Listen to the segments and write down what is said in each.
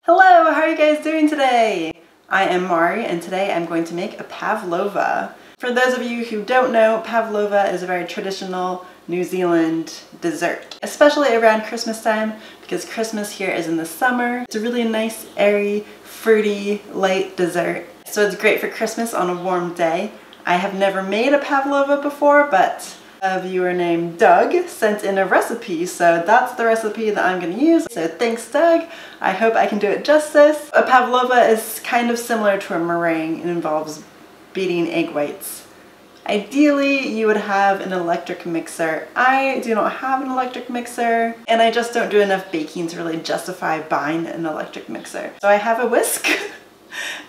Hello, how are you guys doing today? I am Mari and today I'm going to make a pavlova. For those of you who don't know, pavlova is a very traditional New Zealand dessert, especially around Christmas time because Christmas here is in the summer. It's a really nice, airy, fruity, light dessert. So it's great for Christmas on a warm day. I have never made a pavlova before, but a viewer named Doug sent in a recipe, so that's the recipe that I'm going to use. So thanks, Doug. I hope I can do it justice. A pavlova is kind of similar to a meringue. It involves beating egg whites. Ideally, you would have an electric mixer. I do not have an electric mixer, and I just don't do enough baking to really justify buying an electric mixer. So I have a whisk,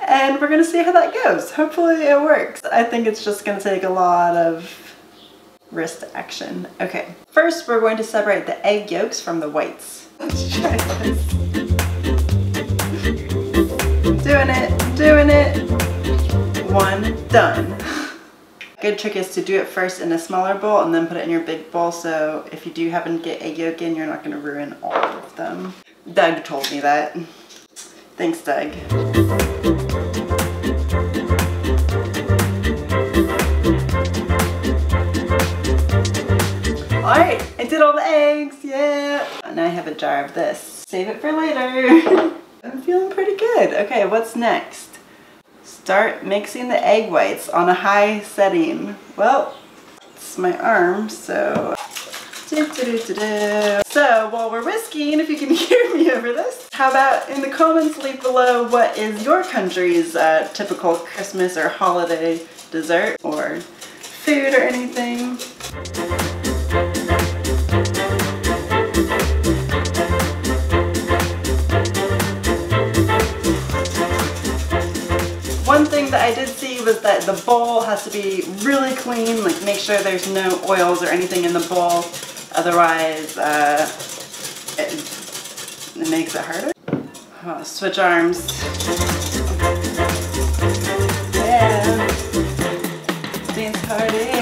and we're going to see how that goes. Hopefully it works. I think it's just going to take a lot of wrist action. Okay, first we're going to separate the egg yolks from the whites. Let's try this. Doing it. One, done. Good trick is to do it first in a smaller bowl and then put it in your big bowl, so if you do happen to get egg yolk in, you're not going to ruin all of them. Doug told me that. Thanks, Doug. Alright, I did all the eggs, yeah! And now I have a jar of this. Save it for later. I'm feeling pretty good. Okay, what's next? Start mixing the egg whites on a high setting. Well, it's my arm, so... So, while we're whisking, if you can hear me over this, how about in the comments leave below what is your country's typical Christmas or holiday dessert or food or anything. One thing that I did see was that the bowl has to be really clean, like make sure there's no oils or anything in the bowl, otherwise it makes it harder. Oh, switch arms. Yeah, dance party.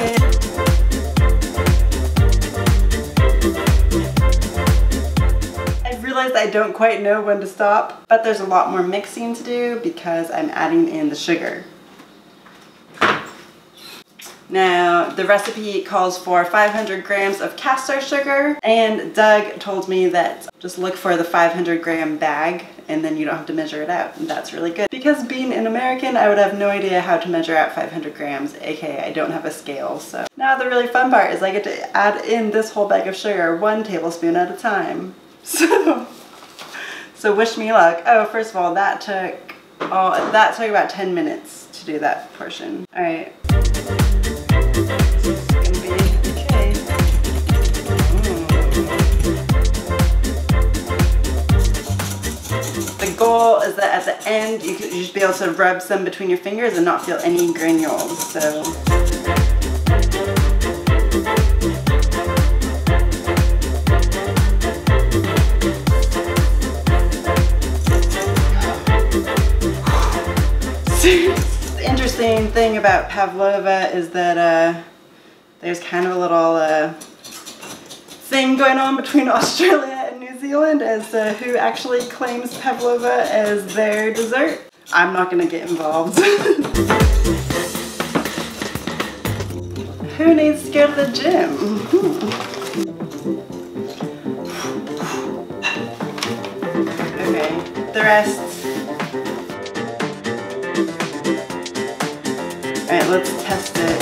I don't quite know when to stop, but there's a lot more mixing to do because I'm adding in the sugar. Now, the recipe calls for 500 grams of caster sugar, and Doug told me that just look for the 500 gram bag and then you don't have to measure it out, and that's really good. Because being an American, I would have no idea how to measure out 500 grams, aka I don't have a scale. So now the really fun part is I get to add in this whole bag of sugar 1 tablespoon at a time. So wish me luck. Oh, first of all, that took about 10 minutes to do that portion. All right. It's gonna be okay. The goal is that at the end you should be able to rub some between your fingers and not feel any granules. So. The interesting thing about pavlova is that there's kind of a little thing going on between Australia and New Zealand as who actually claims pavlova as their dessert. I'm not going to get involved. Who needs to go to the gym? Okay, the rest. Alright, let's test it.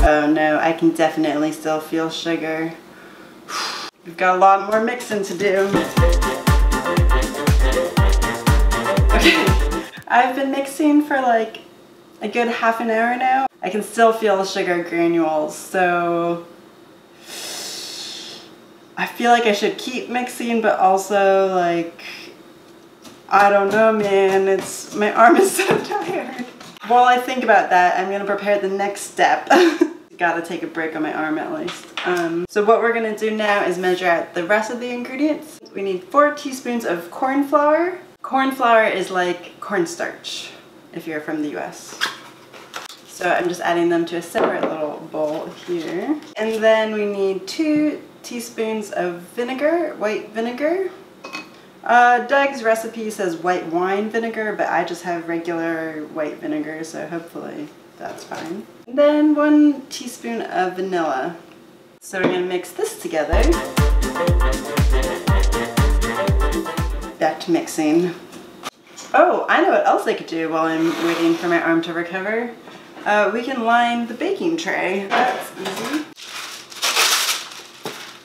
Oh no, I can definitely still feel sugar. We've got a lot more mixing to do. Okay, I've been mixing for like a good half an hour now. I can still feel the sugar granules, so I feel like I should keep mixing, but also like I don't know, man, my arm is so tired. While I think about that, I'm gonna prepare the next step. Gotta take a break on my arm at least. So what we're gonna do now is measure out the rest of the ingredients. We need 4 teaspoons of corn flour. Corn flour is like cornstarch, if you're from the US. So I'm just adding them to a separate little bowl here. And then we need 2 teaspoons of vinegar, white vinegar. Doug's recipe says white wine vinegar, but I just have regular white vinegar, so hopefully that's fine. Then 1 teaspoon of vanilla. So we're going to mix this together. Back to mixing. Oh, I know what else I could do while I'm waiting for my arm to recover. We can line the baking tray. That's easy.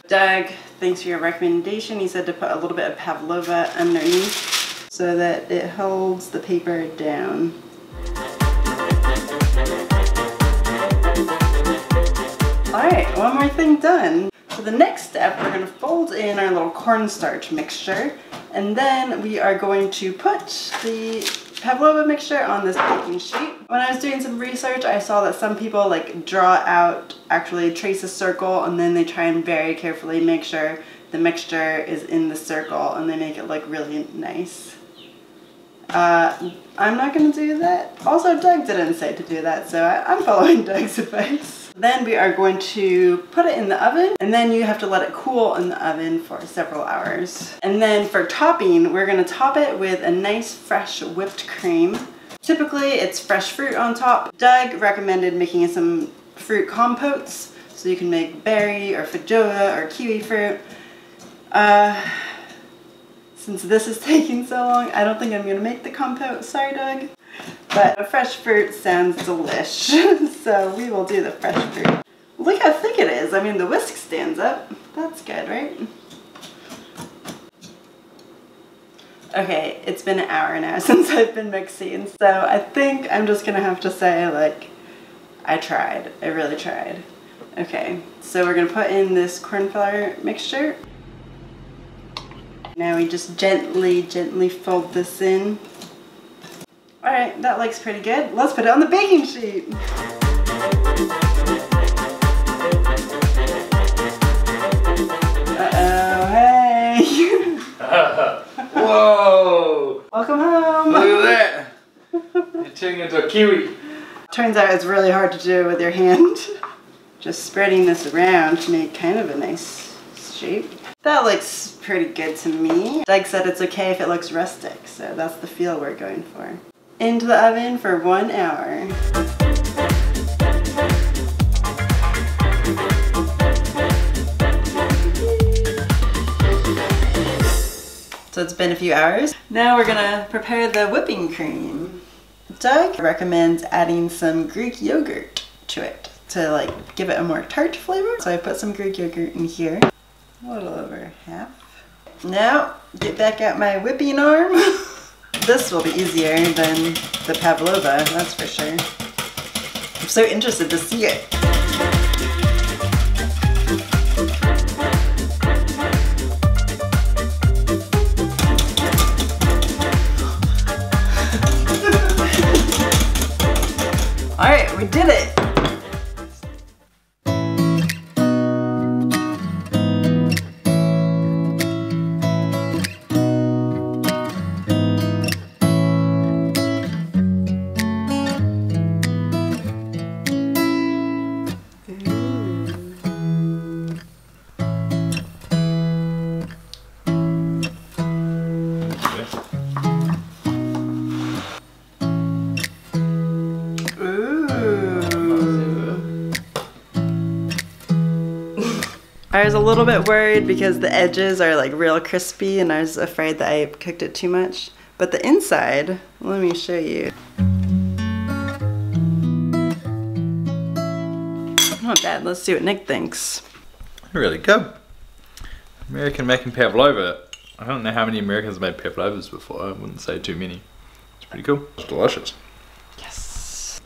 Doug, thanks for your recommendation. He said to put a little bit of pavlova underneath so that it holds the paper down. Alright, one more thing done. So the next step, we're going to fold in our little cornstarch mixture, and then we are going to put the pavlova mixture on this baking sheet. When I was doing some research, I saw that some people like draw out, actually trace a circle, and then they try and very carefully make sure the mixture is in the circle, and they make it look really nice. I'm not going to do that. Also, Doug didn't say to do that, so I'm following Doug's advice. Then we are going to put it in the oven, and then you have to let it cool in the oven for several hours. And then for topping, we're going to top it with a nice fresh whipped cream. Typically it's fresh fruit on top. Doug recommended making some fruit compotes, so you can make berry or feijoa or kiwi fruit. Since this is taking so long, I don't think I'm going to make the compote. Sorry, Doug. But a fresh fruit sounds delish, so we will do the fresh fruit. Look how thick it is. I mean, the whisk stands up. That's good, right? Okay, it's been an hour now since I've been mixing, so I think I'm just gonna have to say, like, I tried. I really tried. Okay, so we're gonna put in this corn flour mixture. Now we just gently fold this in. Alright, that looks pretty good. Let's put it on the baking sheet. Uh-oh, hey! Whoa! Welcome home! Look at that! You're turning into a kiwi. Turns out it's really hard to do with your hand. Just spreading this around to make kind of a nice shape. That looks pretty good to me. Doug said it's okay if it looks rustic, so that's the feel we're going for. Into the oven for 1 hour. So it's been a few hours. Now we're gonna prepare the whipping cream. Doug recommends adding some Greek yogurt to it to like give it a more tart flavor. So I put some Greek yogurt in here. A little over half. Now, get back out my whipping arm. This will be easier than the pavlova, that's for sure. I'm so interested to see it. Alright, we did it! I was a little bit worried because the edges are like real crispy and I was afraid that I cooked it too much. But the inside, let me show you. Not bad. Let's see what Nick thinks. Really good. American making pavlova. I don't know how many Americans have made pavlovas before. I wouldn't say too many. It's pretty cool. It's delicious.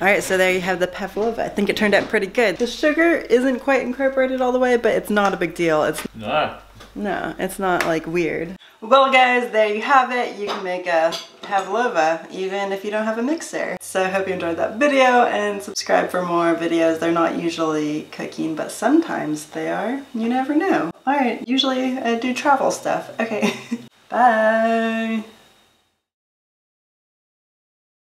Alright, so there you have the pavlova. I think it turned out pretty good. The sugar isn't quite incorporated all the way, but it's not a big deal. No, it's not like weird. Well guys, there you have it. You can make a pavlova even if you don't have a mixer. So I hope you enjoyed that video and subscribe for more videos. They're not usually cooking, but sometimes they are. You never know. Alright, usually I do travel stuff. Okay, bye!